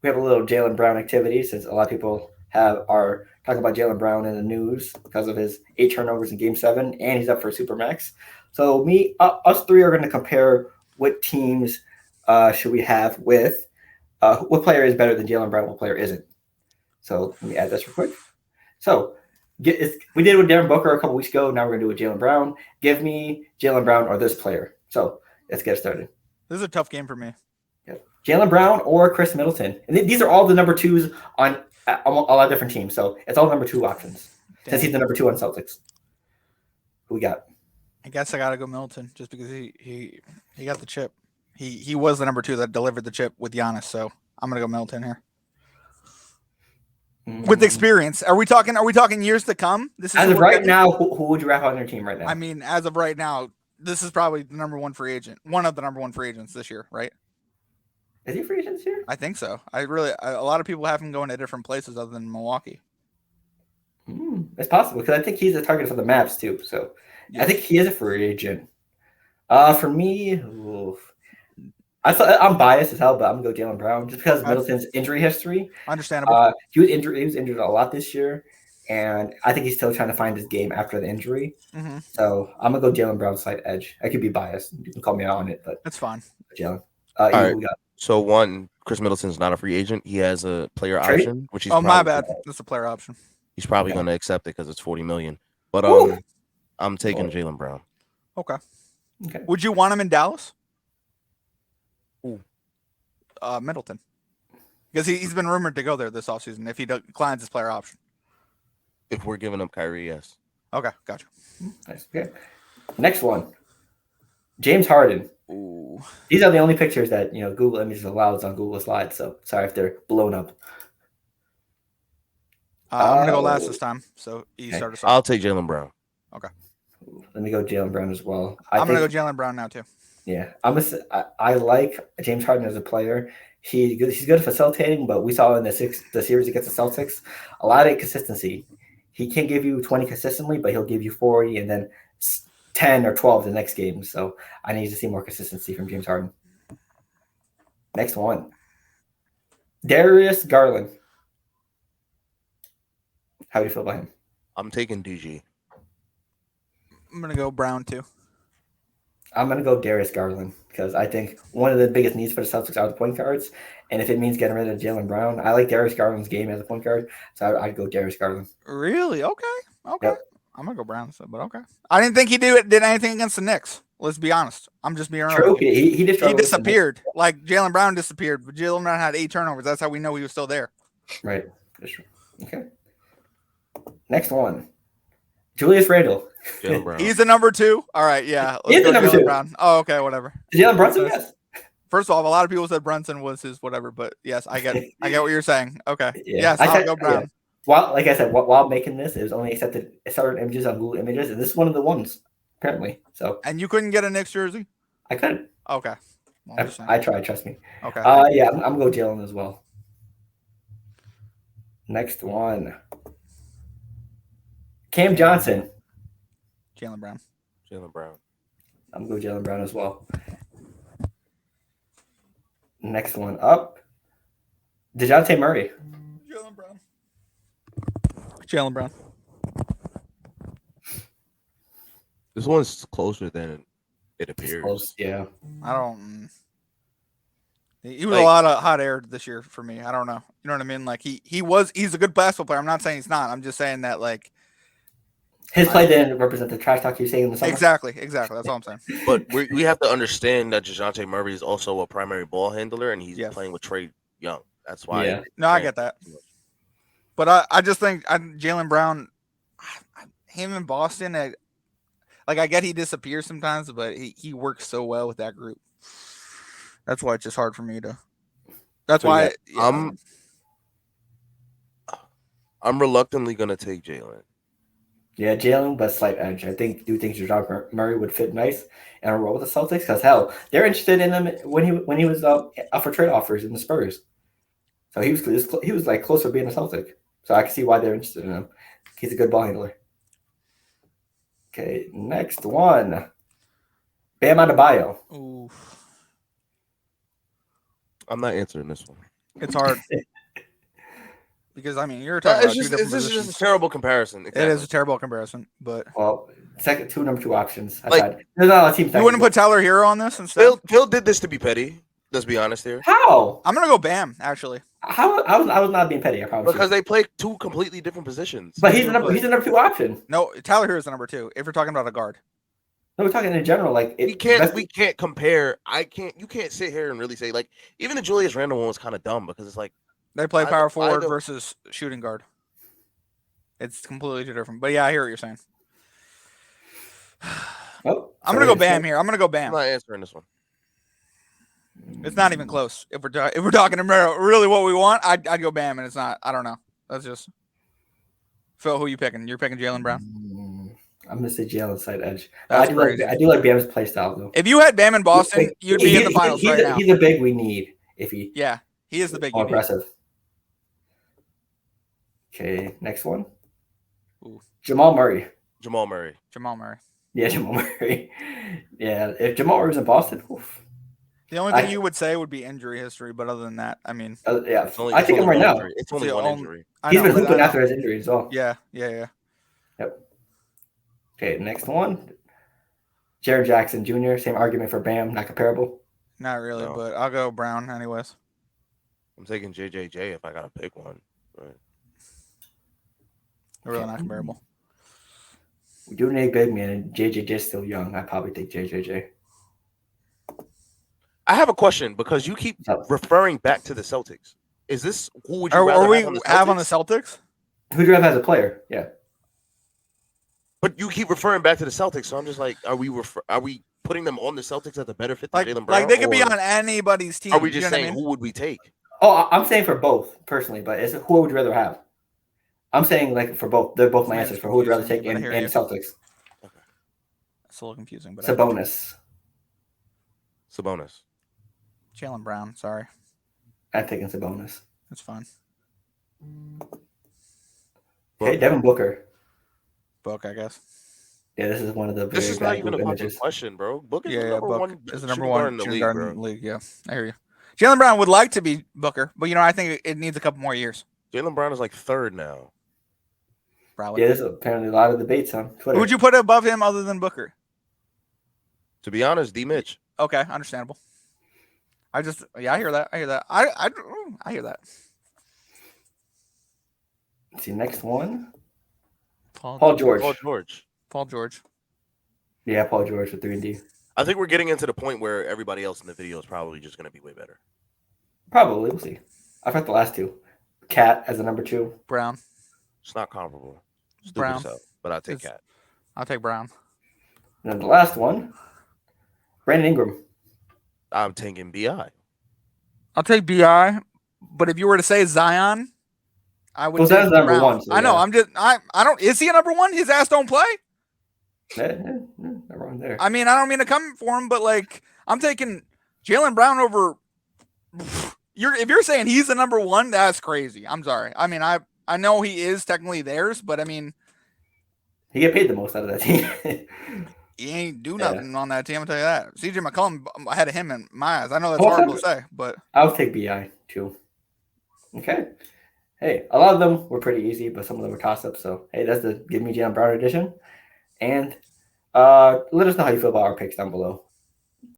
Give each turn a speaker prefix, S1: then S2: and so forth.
S1: we have a little Jaylen Brown activity since a lot of people are talking about Jaylen Brown in the news because of his 8 turnovers in Game 7, and he's up for Supermax. So us three are going to compare what teams should we have with what player is better than Jaylen Brown, what player isn't. So let me add this real quick. So we did it with Devin Booker a couple weeks ago. Now we're going to do it with Jaylen Brown. Give me Jaylen Brown or this player. So let's get started.
S2: This is a tough game for me.
S1: Yep. Jaylen Brown or Chris Middleton. And these are all the number twos on a lot of different teams. So it's all number two options. Damn. Since he's the number two on Celtics. Who we got?
S2: I guess I got to go Middleton just because he got the chip. He was the number two that delivered the chip with Giannis. So I'm going to go Middleton here. With experience, are we talking years to come?
S1: This is as of right now. Who would you wrap on your team right now?
S2: I mean, as of right now, this is probably the number one free agent, one of the number one free agents this year, right?
S1: Is he free agent this year?
S2: I think so. A lot of people have him going to different places other than Milwaukee.
S1: It's possible because I think he's a target for the Mavs too. So yes. I think he is a free agent. For me, I'm biased as hell, but I'm gonna go Jaylen Brown just because of Middleton's injury history.
S2: Understandable.
S1: He was injured a lot this year, and I think he's still trying to find his game after the injury.
S2: Mm-hmm.
S1: So I'm gonna go Jaylen Brown slight edge. I could be biased. You can call me out on it, but
S2: that's fine.
S1: Jaylen.
S3: All right. So Chris Middleton's not a free agent. He has a player option, which he's
S2: my bad. That's a player option.
S3: He's probably going to accept it because it's $40 million. But I'm taking Jaylen Brown.
S2: Okay. Would you want him in Dallas?
S3: Ooh.
S2: Middleton, because he's been rumored to go there this offseason if he declines his player option.
S3: If we're giving up Kyrie, yes.
S2: Okay, gotcha.
S1: Nice. Okay. Next one, James Harden.
S2: Ooh.
S1: These are the only pictures that Google Images allows on Google Slides. So sorry if they're blown up.
S2: I'm gonna go last this time. So you start us off.
S3: I'll take Jaylen Brown.
S2: Okay.
S1: Let me go Jaylen Brown as well.
S2: I'm gonna go Jaylen Brown now too.
S1: Yeah, I like James Harden as a player. He's good at facilitating, but we saw in the series against the Celtics a lot of consistency. He can't give you 20 consistently, but he'll give you 40 and then 10 or 12 the next game. So I need to see more consistency from James Harden. Next one, Darius Garland. How do you feel about him?
S3: I'm taking DG.
S2: I'm gonna go Brown too.
S1: I'm going to go Darius Garland because I think one of the biggest needs for the Celtics are the point guards. And if it means getting rid of Jaylen Brown, I like Darius Garland's game as a point guard. So I'd go Darius Garland.
S2: Really? Okay.
S1: Yep.
S2: I'm going to go Brown, but okay. I didn't think he did anything against the Knicks. Let's be honest. I'm just being
S1: true. He
S2: disappeared. Like Jaylen Brown disappeared, but Jaylen Brown had 8 turnovers. That's how we know he was still there.
S1: Right. That's true. Okay. Next one. Julius Randle.
S2: He's the number 2. All right, yeah.
S1: He's the number 2.
S2: Brown. Oh, okay, whatever.
S1: Jalen Brunson, yes.
S2: First of all, a lot of people said Brunson was his whatever, but yes, I get what you're saying. Okay.
S1: Yeah.
S2: Yes, I'll go Brown.
S1: Yeah. Well, like I said, while making this, it was only accepted certain images on Google Images, and this is one of the ones, apparently. So.
S2: And you couldn't get a Knicks jersey?
S1: I couldn't.
S2: Okay.
S1: Well, I tried, trust me.
S2: Okay.
S1: Yeah, I'm going to go Jalen as well. Next one. Cam Johnson.
S2: Jaylen Brown.
S1: I'm going to go Jaylen Brown as well. Next one up. DeJounte Murray.
S2: Jaylen Brown.
S3: This one's closer than it appears.
S1: Close, yeah.
S2: I don't. He was a lot of hot air this year for me. I don't know. You know what I mean? Like he's a good basketball player. I'm not saying he's not. I'm just saying that like.
S1: His play didn't represent the trash talk you're saying in the summer.
S2: Exactly. That's all I'm saying.
S3: But we have to understand that DeJounte Murray is also a primary ball handler, and he's playing with Trae Young. That's why.
S1: Yeah.
S2: No, I get that. But I just think Jaylen Brown, him in Boston, I get he disappears sometimes, but he works so well with that group. That's why it's just hard for me to. That's why
S3: I'm reluctantly gonna take Jaylen.
S1: Yeah, Jaylen, but slight edge. I think DeJounte Murray would fit nice in a role with the Celtics because they're interested in him when he was up for trade offers in the Spurs. So he was like close to being a Celtic. So I can see why they're interested in him. He's a good ball handler. Okay, next one. Bam Adebayo.
S2: Ooh.
S3: I'm not answering this one.
S2: It's hard. Because, I mean, you're talking about two different
S3: this
S2: positions.
S3: is just a terrible comparison. Exactly.
S2: It is a terrible comparison, but
S1: Well, number two options.
S3: Like,
S1: there's not a lot of teams.
S2: You wouldn't put Tyler Hero on this instead?
S3: Phil did this to be petty. Let's be honest here.
S1: How?
S2: I'm gonna go Bam, actually.
S1: How? I was not being petty. I promise.
S3: Because they play two completely different positions.
S1: But he's the number two option.
S2: No, Tyler Hero is the number two. If we're talking about a guard.
S1: No, we're talking in general. Like
S3: we can't compare. You can't sit here and really say like even the Julius Randle one was kind of dumb because it's like
S2: they play power forward versus shooting guard. It's completely different. But yeah, I hear what you're saying.
S1: Oh,
S2: I'm gonna go Bam here. I'm gonna go Bam.
S3: I'm not answering this one.
S2: It's not even close. If we're talking about really what we want, I'd go Bam, and it's not. I don't know. That's just Phil. Who you picking? You're picking Jaylen Brown.
S1: I'm gonna say Jalen side edge.
S2: I
S1: do like Bam's play style though.
S2: If you had Bam in Boston, you'd be in the finals right now.
S1: He's a big we need. If he
S2: he is the big.
S1: Aggressive. Okay, next one.
S2: Ooh.
S1: Jamal Murray.
S2: Yeah,
S1: Jamal Murray. Yeah, if Jamal Murray was in Boston, oof.
S2: The only thing you would say would be injury history, but other than that, I mean,
S1: yeah, I think him right now.
S3: It's only one injury.
S1: He's been hooping after his injury as well.
S2: Yeah.
S1: Yep. Okay, next one. Jaren Jackson Jr. Same argument for Bam, not comparable.
S2: Not really, but I'll go Brown anyways.
S3: I'm taking JJJ if I gotta pick one. But...
S2: They're really not comparable.
S1: We do need a big man, and JJJ's still young. I'd probably take JJJ.
S3: I have a question because you keep referring back to the Celtics. Is this who would you rather
S2: have on the Celtics?
S1: Who do you have as a player? Yeah.
S3: But you keep referring back to the Celtics, so I'm just like, are we putting them on the Celtics as a better fit than Jaylen Brown?
S2: Like they could be on anybody's team.
S3: Are we just saying who would we take?
S1: Oh, I'm saying for both personally, but who would you rather have? I'm saying like for both. They're both my answers for who would you rather take in Celtics.
S3: Okay.
S2: It's a little confusing, but
S1: Sabonis.
S2: Jaylen Brown. Sorry.
S1: I'm taking Sabonis.
S2: That's fine.
S1: Okay, Devin Booker.
S2: Book, I guess.
S1: Yeah, this is one of the.
S3: This is not even a fucking question, bro. Booker's the number one.
S2: Is the number one shooting guard in the league. Yeah, I hear you. Jaylen Brown would like to be Booker, but I think it needs a couple more years.
S3: Jaylen Brown is like third now.
S2: Probably.
S1: Yeah, there's apparently a lot of debates on Twitter.
S2: Who would you put above him other than Booker?
S3: To be honest, D. Mitch.
S2: Okay, understandable. I hear that. I hear that.
S1: Let's see, next one. Paul George.
S2: Paul George.
S1: Yeah, Paul George with 3-and-D.
S3: I think we're getting into the point where everybody else in the video is probably just going to be way better.
S1: Probably. We'll see. I've got the last two. Cat as a number 2.
S2: Brown.
S3: It's not comparable.
S2: Brown.
S3: But I'll take Cat.
S2: I'll take Brown.
S1: And then the last one. Brandon Ingram.
S3: I'm taking B.I.
S2: I'll take B.I. But if you were to say Zion, I would. Well,
S1: that's number 1. So
S2: I know. Yeah. I don't. Is he a number 1? His ass don't play.
S1: Not wrong there.
S2: I mean, I don't mean to come for him, but like, I'm taking Jaylen Brown over. If you're saying he's the number 1, that's crazy. I'm sorry. I mean, I know he is technically theirs, but I mean,
S1: he get paid the most out of that team.
S2: He ain't do nothing on that team. I'll tell you that. CJ McCollum ahead of him in my eyes. I know that's horrible to say, but
S1: I'll take BI too. Okay. Hey, a lot of them were pretty easy, but some of them were toss-ups. So hey, that's the Give Me Jaylen Brown edition. And let us know how you feel about our picks down below.